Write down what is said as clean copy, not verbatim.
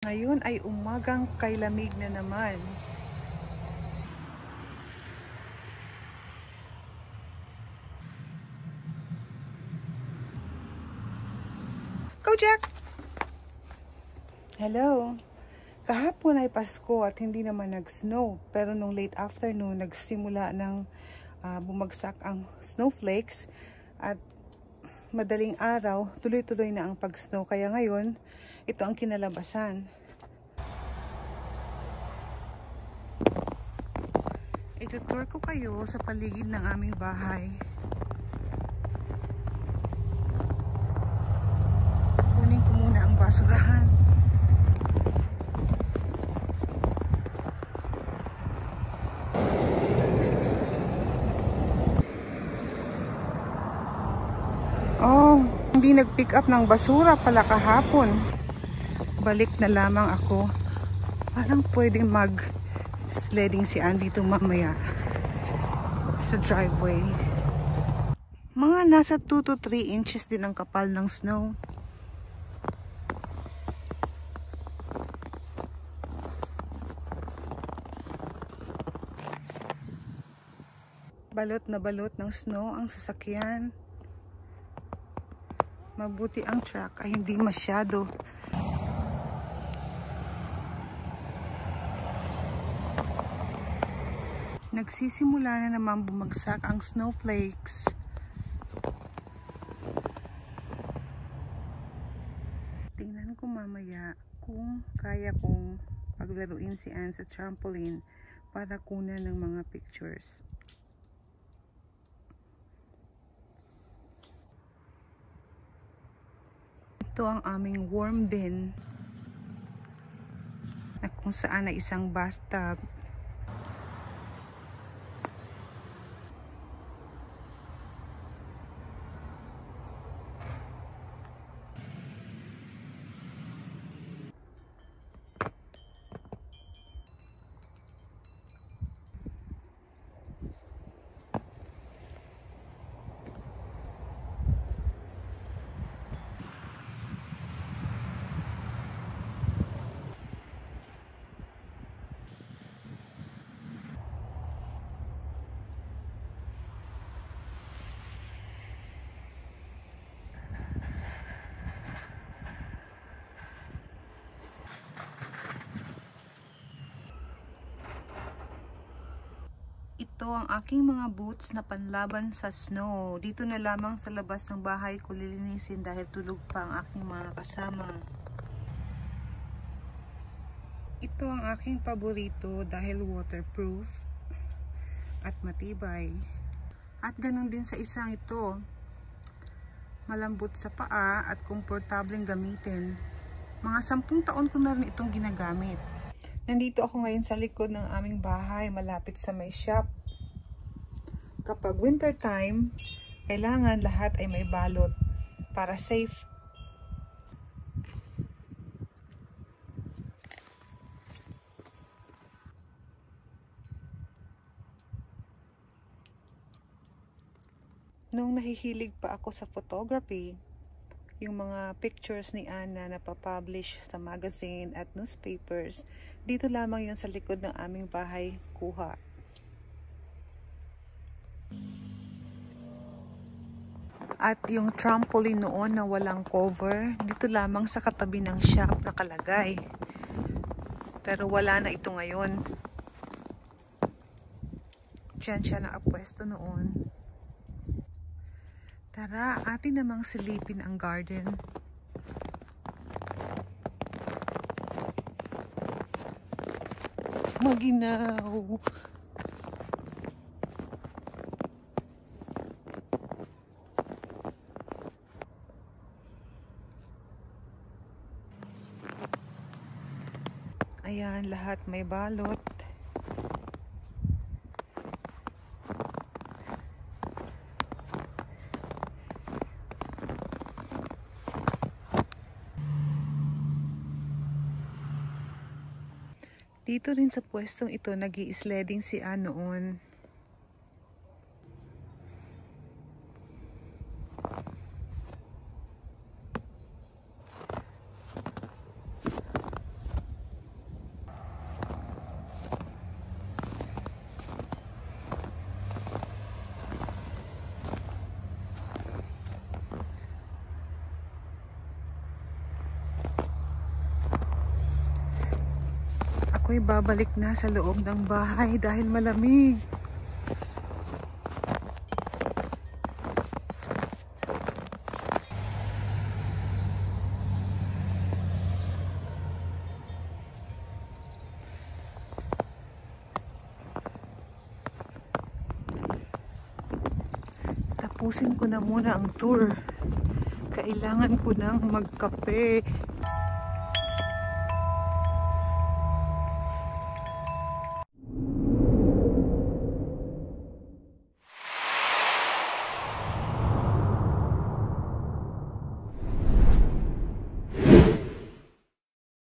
Ngayon ay umagang kailamig na naman. Go, Jack! Hello! Kahapon ay Pasko at hindi naman nag-snow. Pero nung late afternoon, nagsimula ng bumagsak ang snowflakes. At madaling araw, tuloy-tuloy na ang pag-snow. Kaya ngayon, ito ang kinalabasan. Itutour ko kayo sa paligid ng aming bahay. Kunin ko muna ang basurahan. Oh, hindi nag-pick up ng basura pala kahapon. Balik na lamang ako. Parang pwedeng mag-sledding si Andy dito mamaya sa driveway. Mga nasa 2 to 3 inches din ang kapal ng snow. Balot na balot ng snow ang sasakyan. Mabuti ang truck ay hindi masyado. Nagsisimula na naman bumagsak ang snowflakes. Tingnan ko mamaya kung kaya kong paglaruin si Anne sa trampoline para kunan ng mga pictures. Ito ang aming warm bin na kung saan ay isang bathtub. Ito ang aking mga boots na panlaban sa snow. Dito na lamang sa labas ng bahay ko lilinisin dahil tulog pa ang aking mga kasama. Ito ang aking paborito dahil waterproof at matibay. At ganun din sa isang ito. Malambot sa paa at komportableng gamitin. Mga 10 taon ko na rin itong ginagamit. Nandito ako ngayon sa likod ng aming bahay, malapit sa may shop. Kapag winter time, kailangan lahat ay may balot para safe. Nung nahihilig pa ako sa photography, yung mga pictures ni Anna na papublish sa magazine at newspapers, dito lamang yun sa likod ng aming bahay kuha. At yung trampoline noon na walang cover, dito lamang sa katabi ng shop nakalagay. Pero wala na ito ngayon. Diyan siya nakapwesto noon. Tara, atin namang silipin ang garden. Maginaw! Ayan, lahat may balot. Dito rin sa pwestong ito nag-i-sledding si Anne noon. ako'y babalik na sa loob ng bahay dahil malamig. Tapusin ko na muna ang tour. Kailangan ko nang magkape.